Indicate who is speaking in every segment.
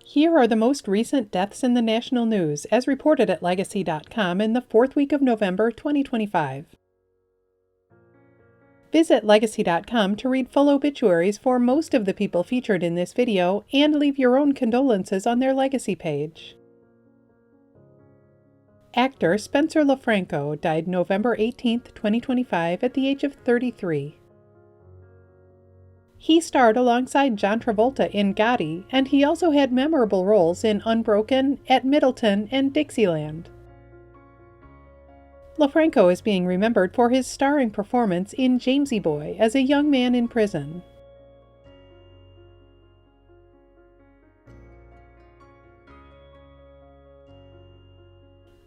Speaker 1: Here are the most recent deaths in the national news, as reported at Legacy.com in the fourth week of November 2025. Visit Legacy.com to read full obituaries for most of the people featured in this video and leave your own condolences on their Legacy page. Actor Spencer Lofranco died November 18, 2025 at the age of 33. He starred alongside John Travolta in Gotti, and he also had memorable roles in Unbroken, At Middleton, and Dixieland. Lofranco is being remembered for his starring performance in Jamesy Boy as a young man in prison.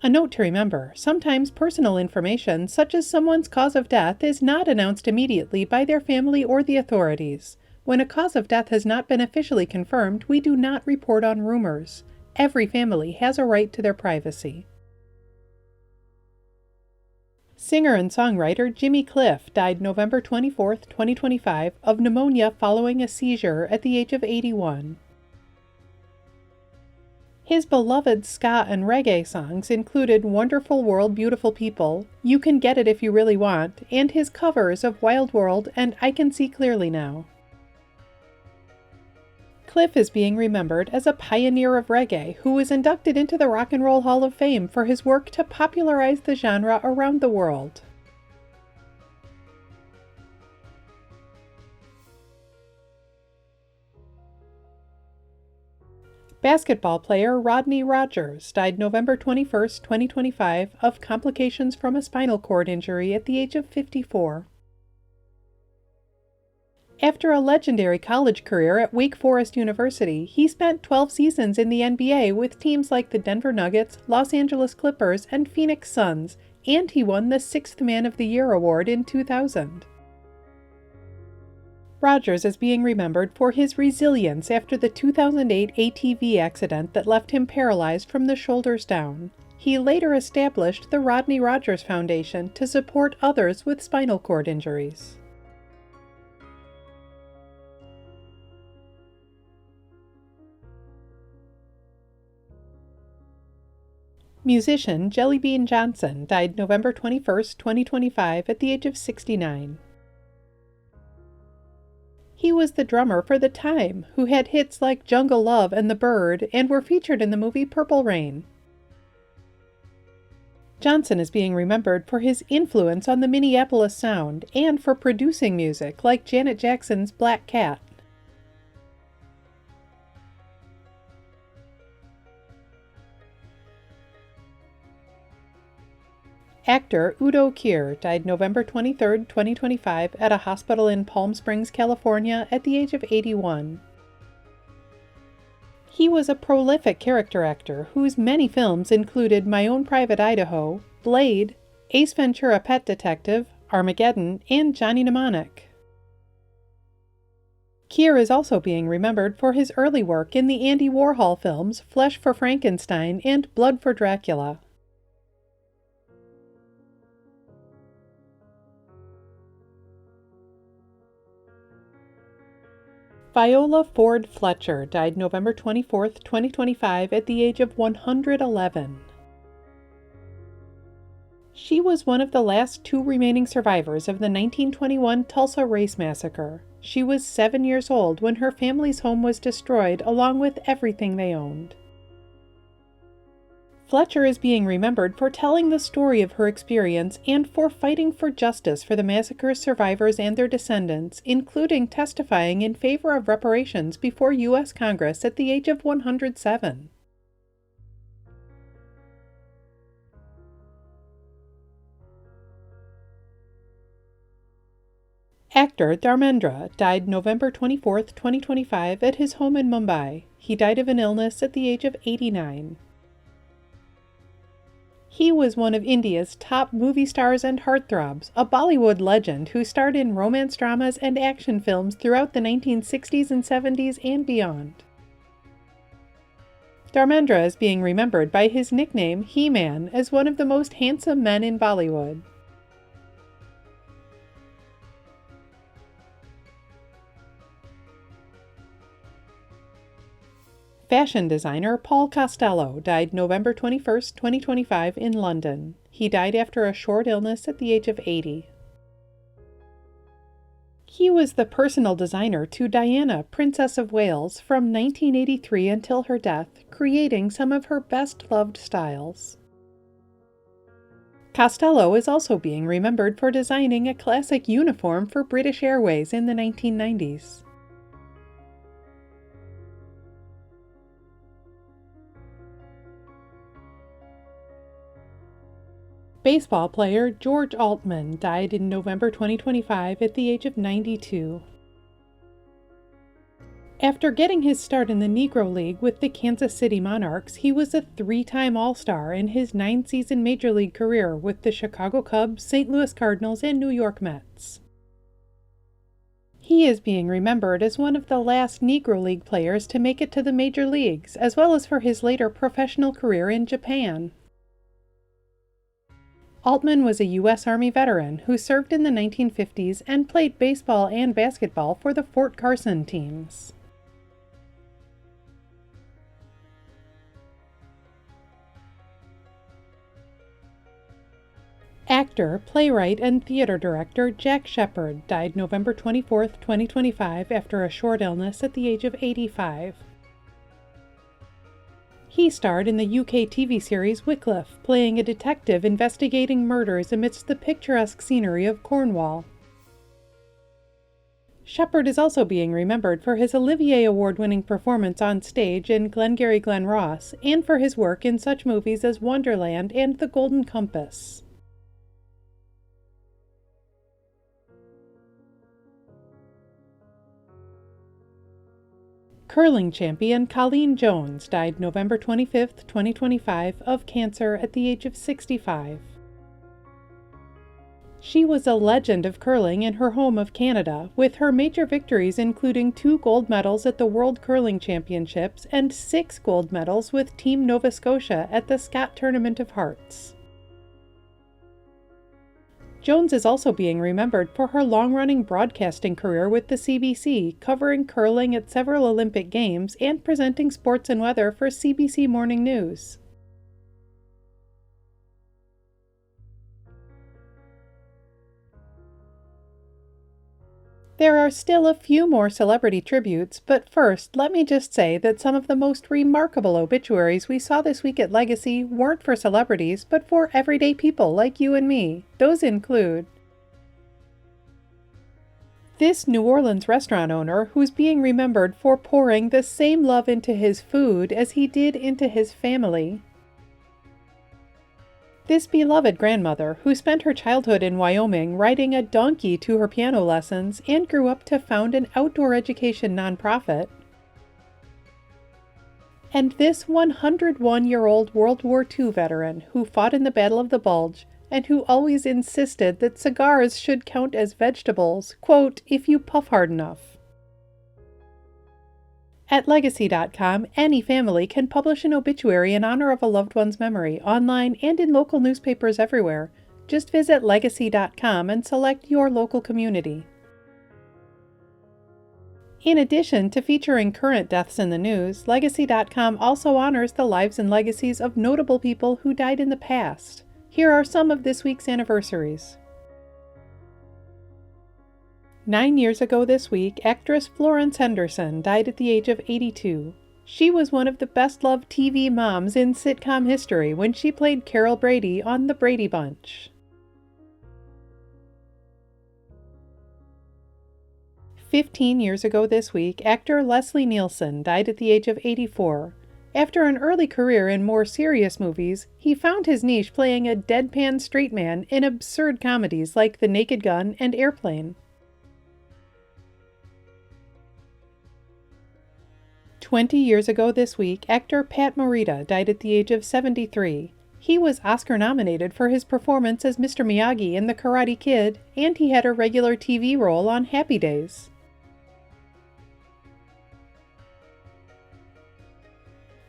Speaker 1: A note to remember, sometimes personal information, such as someone's cause of death, is not announced immediately by their family or the authorities. When a cause of death has not been officially confirmed, we do not report on rumors. Every family has a right to their privacy. Singer and songwriter Jimmy Cliff died November 24, 2025, of pneumonia following a seizure at the age of 81. His beloved ska and reggae songs included Wonderful World, Beautiful People, You Can Get It If You Really Want, and his covers of Wild World and I Can See Clearly Now. Cliff is being remembered as a pioneer of reggae who was inducted into the Rock and Roll Hall of Fame for his work to popularize the genre around the world. Basketball player Rodney Rogers died November 21, 2025, of complications from a spinal cord injury at the age of 54. After a legendary college career at Wake Forest University, he spent 12 seasons in the NBA with teams like the Denver Nuggets, Los Angeles Clippers, and Phoenix Suns, and he won the 6th Man of the Year award in 2000. Rogers is being remembered for his resilience after the 2008 ATV accident that left him paralyzed from the shoulders down. He later established the Rodney Rogers Foundation to support others with spinal cord injuries. Musician Jellybean Johnson died November 21, 2025 at the age of 69. He was the drummer for The Time, who had hits like Jungle Love and The Bird, and were featured in the movie Purple Rain. Johnson is being remembered for his influence on the Minneapolis sound, and for producing music like Janet Jackson's Black Cat. Actor Udo Kier died November 23, 2025 at a hospital in Palm Springs, California at the age of 81. He was a prolific character actor whose many films included My Own Private Idaho, Blade, Ace Ventura Pet Detective, Armageddon, and Johnny Mnemonic. Kier is also being remembered for his early work in the Andy Warhol films Flesh for Frankenstein and Blood for Dracula. Viola Ford Fletcher died November 24, 2025 at the age of 111. She was one of the last two remaining survivors of the 1921 Tulsa race massacre. She was 7 years old when her family's home was destroyed along with everything they owned. Fletcher is being remembered for telling the story of her experience and for fighting for justice for the massacre's survivors and their descendants, including testifying in favor of reparations before U.S. Congress at the age of 107. Actor Dharmendra died November 24, 2025 at his home in Mumbai. He died of an illness at the age of 89. He was one of India's top movie stars and heartthrobs, a Bollywood legend who starred in romance dramas and action films throughout the 1960s and 70s and beyond. Dharmendra is being remembered by his nickname He-Man as one of the most handsome men in Bollywood. Fashion designer Paul Costelloe died November 21, 2025 in London. He died after a short illness at the age of 80. He was the personal designer to Diana, Princess of Wales, from 1983 until her death, creating some of her best-loved styles. Costelloe is also being remembered for designing a classic uniform for British Airways in the 1990s. Baseball player George Altman died in November 2025 at the age of 92. After getting his start in the Negro League with the Kansas City Monarchs, he was a three-time All-Star in his 9-season Major League career with the Chicago Cubs, St. Louis Cardinals, and New York Mets. He is being remembered as one of the last Negro League players to make it to the major leagues, as well as for his later professional career in Japan. Altman was a U.S. Army veteran who served in the 1950s and played baseball and basketball for the Fort Carson teams. Actor, playwright, and theater director Jack Shepherd died November 24, 2025 after a short illness at the age of 85. He starred in the UK TV series Wycliffe, playing a detective investigating murders amidst the picturesque scenery of Cornwall. Shepherd is also being remembered for his Olivier Award-winning performance on stage in Glengarry Glen Ross and for his work in such movies as Wonderland and The Golden Compass. Curling champion Colleen Jones died November 25, 2025, of cancer at the age of 65. She was a legend of curling in her home of Canada, with her major victories including 2 gold medals at the World Curling Championships and 6 gold medals with Team Nova Scotia at the Scott Tournament of Hearts. Jones is also being remembered for her long-running broadcasting career with the CBC, covering curling at several Olympic Games and presenting sports and weather for CBC Morning News. There are still a few more celebrity tributes, but first, let me just say that some of the most remarkable obituaries we saw this week at Legacy weren't for celebrities, but for everyday people like you and me. Those include this New Orleans restaurant owner who's being remembered for pouring the same love into his food as he did into his family. This beloved grandmother, who spent her childhood in Wyoming riding a donkey to her piano lessons and grew up to found an outdoor education nonprofit. And this 101-year-old World War II veteran who fought in the Battle of the Bulge and who always insisted that cigars should count as vegetables, quote, if you puff hard enough. At Legacy.com, any family can publish an obituary in honor of a loved one's memory, online and in local newspapers everywhere. Just visit Legacy.com and select your local community. In addition to featuring current deaths in the news, Legacy.com also honors the lives and legacies of notable people who died in the past. Here are some of this week's anniversaries. 9 years ago this week, actress Florence Henderson died at the age of 82. She was one of the best-loved TV moms in sitcom history when she played Carol Brady on The Brady Bunch. 15 years ago this week, actor Leslie Nielsen died at the age of 84. After an early career in more serious movies, he found his niche playing a deadpan straight man in absurd comedies like The Naked Gun and Airplane. 20 years ago this week, actor Pat Morita died at the age of 73. He was Oscar-nominated for his performance as Mr. Miyagi in The Karate Kid, and he had a regular TV role on Happy Days.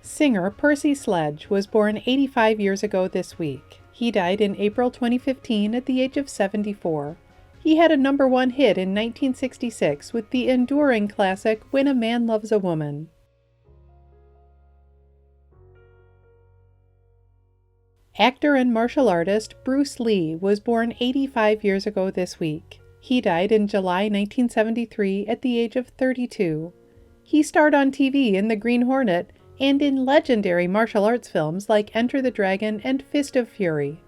Speaker 1: Singer Percy Sledge was born 85 years ago this week. He died in April 2015 at the age of 74. He had a #1 hit in 1966 with the enduring classic When a Man Loves a Woman. Actor and martial artist Bruce Lee was born 85 years ago this week. He died in July 1973 at the age of 32. He starred on TV in The Green Hornet and in legendary martial arts films like Enter the Dragon and Fist of Fury.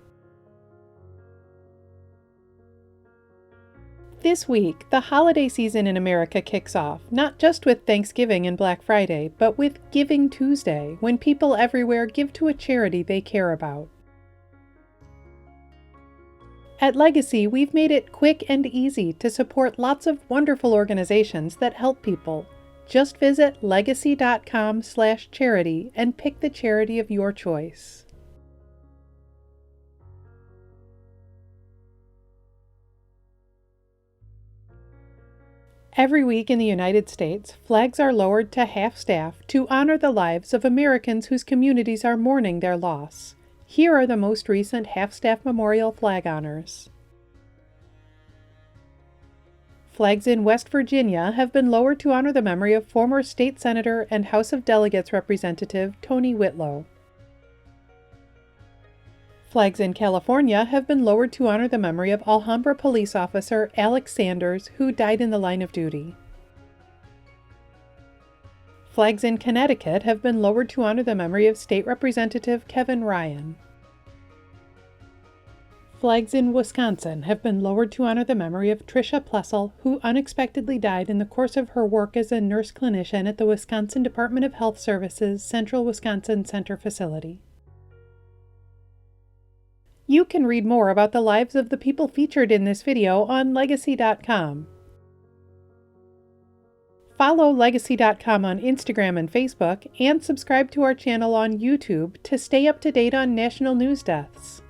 Speaker 1: This week, the holiday season in America kicks off, not just with Thanksgiving and Black Friday, but with Giving Tuesday, when people everywhere give to a charity they care about. At Legacy, we've made it quick and easy to support lots of wonderful organizations that help people. Just visit Legacy.com/charity and pick the charity of your choice. Every week in the United States, flags are lowered to half-staff to honor the lives of Americans whose communities are mourning their loss. Here are the most recent half-staff memorial flag honors. Flags in West Virginia have been lowered to honor the memory of former State Senator and House of Delegates Representative Tony Whitlow. Flags in California have been lowered to honor the memory of Alhambra police officer Alex Sanders, who died in the line of duty. Flags in Connecticut have been lowered to honor the memory of State Representative Kevin Ryan. Flags in Wisconsin have been lowered to honor the memory of Tricia Plessel, who unexpectedly died in the course of her work as a nurse clinician at the Wisconsin Department of Health Services Central Wisconsin Center facility. You can read more about the lives of the people featured in this video on Legacy.com. Follow Legacy.com on Instagram and Facebook, and subscribe to our channel on YouTube to stay up to date on national news deaths.